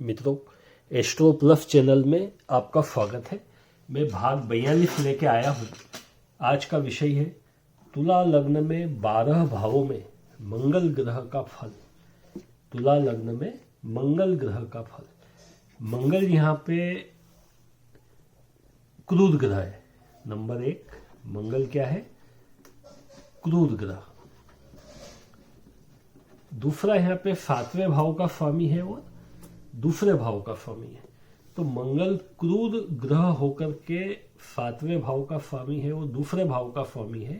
मित्रों, astro plus channel में आपका स्वागत है। मैं भाग 42 लेके आया हूँ। आज का विषय है तुला लग्न में 12 भावों में मंगल ग्रह का फल। तुला लग्न में मंगल ग्रह का फल। मंगल यहाँ पे क्रूर ग्रह है। नंबर 1 मंगल क्या है? क्रूर ग्रह। दूसरा यहाँ पे 7वें भाव का स्वामी है और दूसरे भाव का स्वामी है। तो मंगल क्रूर ग्रह होकर के 7वें भाव का स्वामी है और दूसरे भाव का स्वामी है,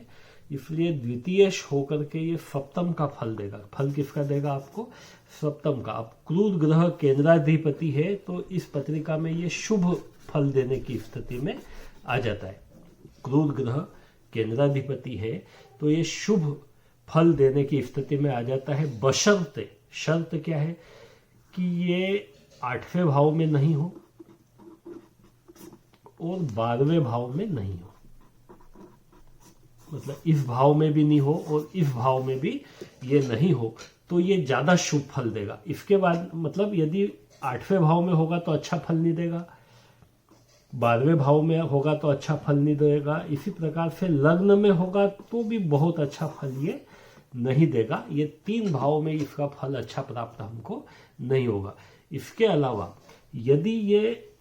इसलिए द्वितीयश होकर के ये सप्तम का फल देगा। फल किसका देगा आपको? सप्तम का। अब क्रूर ग्रह केंद्राधिपति है तो इस पत्रिका में ये शुभ फल देने की स्थिति में आ जाता है। क्रूर ग्रह केंद्राधिपति है तो ये शुभ फल देने की स्थिति में आ जाता है, बशर्ते, शर्त क्या है कि ये 8वें भाव में नहीं हो और 12वें भाव में नहीं हो। मतलब इस भाव में भी नहीं हो और इस भाव में भी ये नहीं हो तो ये ज्यादा शुभ फल देगा। इसके बाद मतलब यदि 8वें भाव में होगा तो अच्छा फल नहीं देगा, 12वें भाव में होगा तो अच्छा फल नहीं देगा। इसी प्रकार से लग्न में होगा तो भी बहुत अच्छा फल ये नहीं देगा। ये 3 भाव में इसका फल अच्छा प्राप्त हमको नहीं होगा। इसके अलावा यदि ये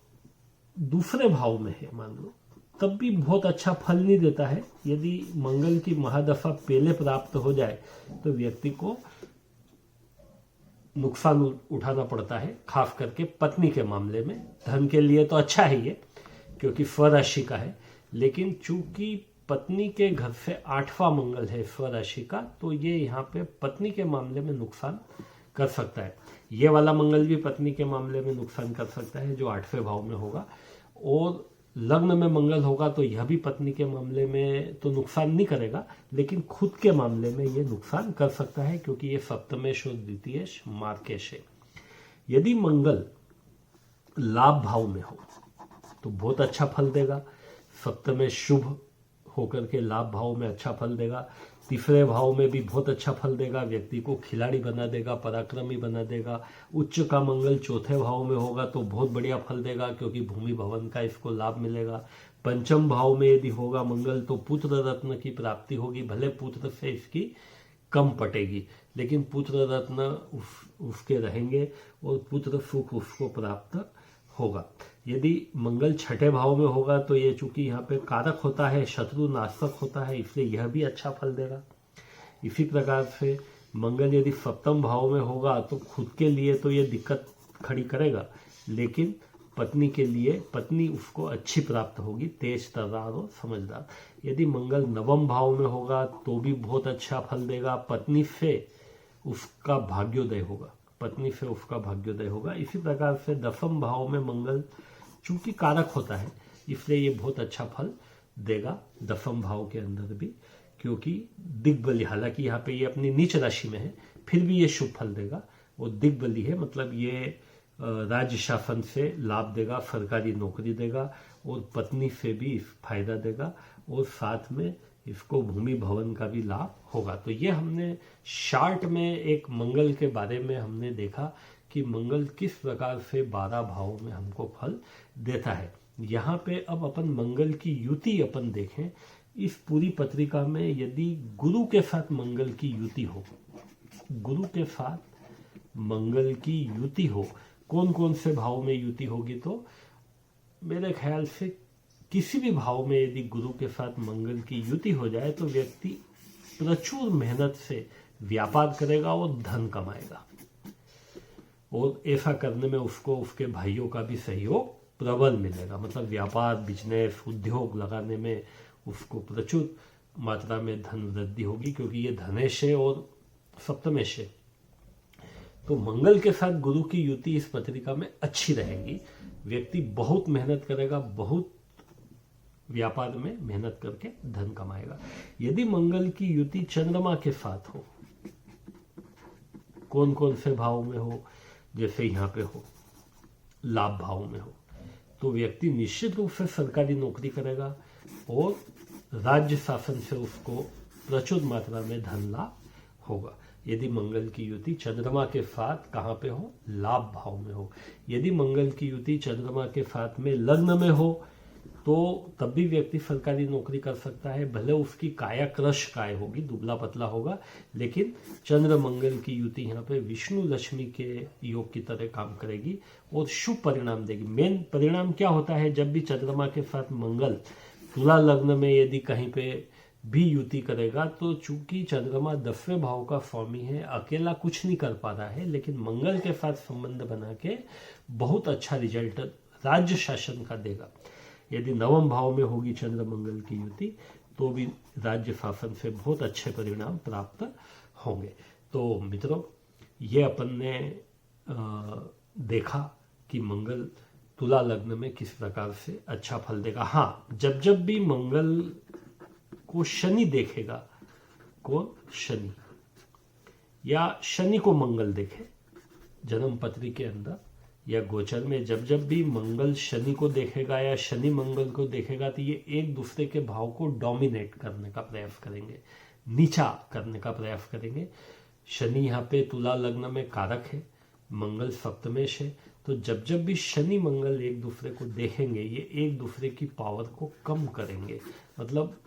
दूसरे भाव में है मान लो, तब भी बहुत अच्छा फल नहीं देता है। यदि मंगल की महादशा पहले प्राप्त हो जाए तो व्यक्ति को नुकसान उठाना पड़ता है, खास करके पत्नी के मामले में। धन के लिए तो अच्छा है ये क्योंकि स्वराशि का है, लेकिन चूंकि पत्नी के घर से 8वां मंगल है स्वराशि का, तो ये यहाँ पे पत्नी के मामले में नुकसान कर सकता है। ये वाला मंगल भी पत्नी के मामले में नुकसान कर सकता है जो 8वें भाव में होगा, और लग्न में मंगल होगा तो यह भी पत्नी के मामले में तो नुकसान नहीं करेगा, लेकिन खुद के मामले में ये नुकसान कर सकता है क्योंकि ये सप्तमेश और द्वितीयश मार्केश है। यदि मंगल लाभ भाव में हो तो बहुत अच्छा फल देगा। सप्तमेश शुभ होकर के लाभ भाव में अच्छा फल देगा। तीसरे भाव में भी बहुत अच्छा फल देगा, व्यक्ति को खिलाड़ी बना देगा, पराक्रमी बना देगा। उच्च का मंगल 4थे भाव में होगा तो बहुत बढ़िया फल देगा क्योंकि भूमि भवन का इसको लाभ मिलेगा। पंचम भाव में यदि होगा मंगल तो पुत्र रत्न की प्राप्ति होगी। भले पुत्र से इसकी कम पटेगी लेकिन पुत्र रत्न उसके रहेंगे और पुत्र सुख उसको प्राप्त होगा। यदि मंगल 6ठे भाव में होगा तो ये चूंकि यहाँ पे कारक होता है, शत्रु नाशक होता है, इसलिए यह भी अच्छा फल देगा। इसी प्रकार से मंगल यदि सप्तम भाव में होगा तो खुद के लिए तो ये दिक्कत खड़ी करेगा, लेकिन पत्नी के लिए, पत्नी उसको अच्छी प्राप्त होगी, तेज तर्रार और समझदार। यदि मंगल 9वें भाव में होगा तो भी बहुत अच्छा फल देगा। पत्नी से उसका भाग्योदय होगा, पत्नी से उसका भाग्योदय होगा। इसी प्रकार से 10वें भाव में मंगल चूंकि कारक होता है इसलिए ये बहुत अच्छा फल देगा 10वें भाव के अंदर भी, क्योंकि दिग्बली, हालांकि यहाँ पे ये अपनी नीच राशि में है फिर भी ये शुभ फल देगा। वो दिग्बली है, मतलब ये राज्य शासन से लाभ देगा, सरकारी नौकरी देगा और पत्नी से भी फायदा देगा और साथ में इसको भूमि भवन का भी लाभ होगा। तो ये हमने शार्ट में एक मंगल के बारे में हमने देखा कि मंगल किस प्रकार से 12 भावों में हमको फल देता है। यहाँ पे अब अपन मंगल की युति अपन देखें। इस पूरी पत्रिका में यदि गुरु के साथ मंगल की युति हो, गुरु के साथ मंगल की युति हो, कौन कौन से भाव में युति होगी? तो मेरे ख्याल से किसी भी भाव में यदि गुरु के साथ मंगल की युति हो जाए तो व्यक्ति प्रचुर मेहनत से व्यापार करेगा और धन कमाएगा, और ऐसा करने में उसको उसके भाइयों का भी सहयोग प्रबल मिलेगा। मतलब व्यापार, बिजनेस, उद्योग लगाने में उसको प्रचुर मात्रा में धन वृद्धि होगी क्योंकि ये धनेश है और सप्तमेश है। तो मंगल के साथ गुरु की युति इस पत्रिका में अच्छी रहेगी। व्यक्ति बहुत मेहनत करेगा, बहुत व्यापार में मेहनत करके धन कमाएगा। यदि मंगल की युति चंद्रमा के साथ हो, कौन कौन से भाव में हो? जैसे यहाँ पे हो लाभ भाव में हो तो व्यक्ति निश्चित रूप से सरकारी नौकरी करेगा और राज्य शासन से उसको प्रचुर मात्रा में धन लाभ होगा। यदि मंगल की युति चंद्रमा के साथ कहाँ पे हो, लाभ भाव में हो। यदि मंगल की युति चंद्रमा के साथ में लग्न में हो तो तब भी व्यक्ति सरकारी नौकरी कर सकता है, भले उसकी काया क्रश काय होगी, दुबला पतला होगा, लेकिन चंद्र मंगल की युति यहाँ पे विष्णु लक्ष्मी के योग की तरह काम करेगी और शुभ परिणाम देगी। मेन परिणाम क्या होता है, जब भी चंद्रमा के साथ मंगल तुला लग्न में यदि कहीं पे भी युति करेगा तो चूंकि चंद्रमा 10वें भाव का स्वामी है, अकेला कुछ नहीं कर पा रहा है, लेकिन मंगल के साथ संबंध बना के बहुत अच्छा रिजल्ट राज्य शासन का देगा। यदि 9वें भाव में होगी चंद्र मंगल की युति तो भी राज्य शासन से बहुत अच्छे परिणाम प्राप्त होंगे। तो मित्रों, ये अपन ने देखा कि मंगल तुला लग्न में किस प्रकार से अच्छा फल देगा। हाँ, जब भी मंगल को शनि देखेगा, कौन, शनि, या शनि को मंगल देखे जन्म पत्री के अंदर या गोचर में, जब भी मंगल शनि को देखेगा या शनि मंगल को देखेगा तो ये एक दूसरे के भाव को डोमिनेट करने का प्रयास करेंगे, नीचा करने का प्रयास करेंगे। शनि यहाँ पे तुला लग्न में कारक है, मंगल सप्तमेश है, तो जब भी शनि मंगल एक दूसरे को देखेंगे ये एक दूसरे की पावर को कम करेंगे। मतलब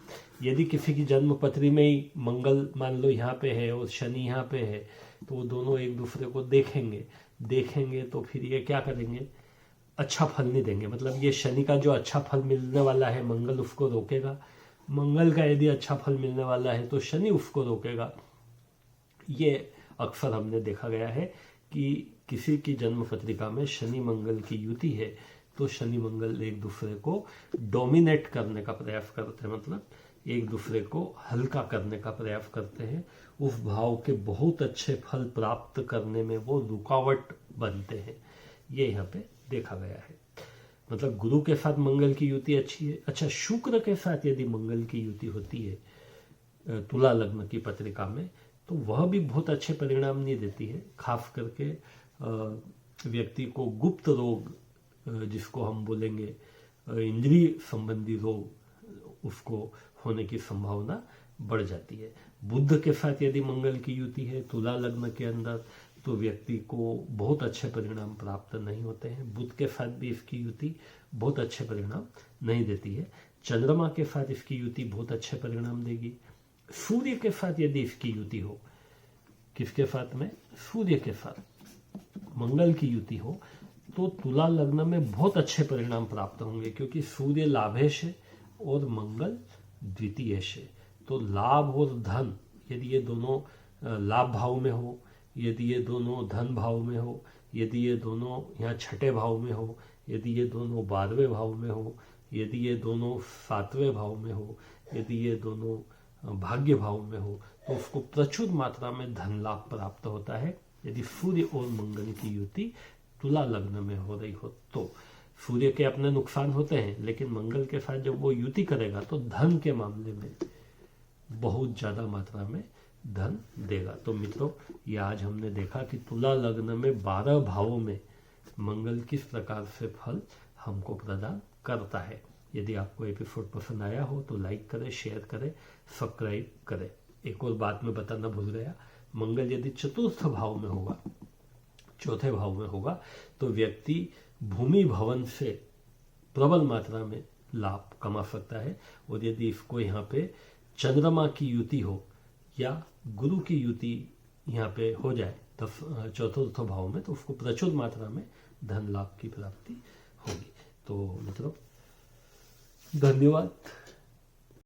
यदि किसी की जन्म पत्री में ही मंगल मान लो यहाँ पे है और शनि यहाँ पे है तो वो दोनों एक दूसरे को देखेंगे तो फिर ये क्या करेंगे, अच्छा फल नहीं देंगे। मतलब ये शनि का जो अच्छा फल मिलने वाला है मंगल उसको रोकेगा, मंगल का यदि अच्छा फल मिलने वाला है तो शनि उसको रोकेगा। ये अक्सर हमने देखा गया है कि किसी की जन्म पत्रिका में शनि मंगल की युति है तो शनि मंगल एक दूसरे को डोमिनेट करने का प्रयास करते हैं, मतलब एक दूसरे को हल्का करने का प्रयास करते हैं, उस भाव के बहुत अच्छे फल प्राप्त करने में वो रुकावट बनते हैं। ये यहाँ पे देखा गया है। मतलब गुरु के साथ मंगल की युति अच्छी है। अच्छा, शुक्र के साथ यदि मंगल की युति होती है तुला लग्न की पत्रिका में तो वह भी बहुत अच्छे परिणाम नहीं देती है। खास करके व्यक्ति को गुप्त रोग, जिसको हम बोलेंगे इंद्रिय संबंधी रोग, उसको होने की संभावना बढ़ जाती है। बुध के साथ यदि मंगल की युति है तुला लग्न के अंदर तो व्यक्ति को बहुत अच्छे परिणाम प्राप्त नहीं होते हैं। बुध के साथ भी इसकी युति बहुत अच्छे परिणाम नहीं देती है। चंद्रमा के साथ इसकी युति बहुत अच्छे परिणाम देगी। सूर्य के साथ यदि इसकी युति हो, किसके साथ में, सूर्य के साथ मंगल की युति हो तो तुला लग्न में बहुत अच्छे परिणाम प्राप्त होंगे, क्योंकि सूर्य लाभेश है और मंगल द्वितीयेश है। तो लाभ और धन यदि ये दोनों लाभ भाव में हो, यदि ये दोनों धन भाव में हो, यदि ये दोनों यहाँ छठे भाव में हो, यदि ये दोनों 12वें भाव में हो, यदि ये दोनों 7वें भाव में हो, यदि ये दोनों भाग्य भाव में हो तो उसको प्रचुर मात्रा में धन लाभ प्राप्त होता है। यदि सूर्य और मंगल की युति तुला लग्न में हो रही हो तो सूर्य के अपने नुकसान होते हैं, लेकिन मंगल के साथ जब वो युति करेगा तो धन के मामले में बहुत ज्यादा मात्रा में धन देगा। तो मित्रों, ये आज हमने देखा कि तुला लग्न में 12 भावों में मंगल किस प्रकार से फल हमको प्रदान करता है। यदि आपको एपिसोड पसंद आया हो तो लाइक करें, शेयर करें, सब्सक्राइब करें। एक और बात मैं बताना भूल गया, मंगल यदि चतुर्थ भाव में होगा, चौथे भाव में होगा तो व्यक्ति भूमि भवन से प्रबल मात्रा में लाभ कमा सकता है। और यदि इसको यहाँ पे चंद्रमा की युति हो या गुरु की युति यहाँ पे हो जाए तब चतुर्थ भाव में तो उसको प्रचुर मात्रा में धन लाभ की प्राप्ति होगी। तो मित्रों, धन्यवाद।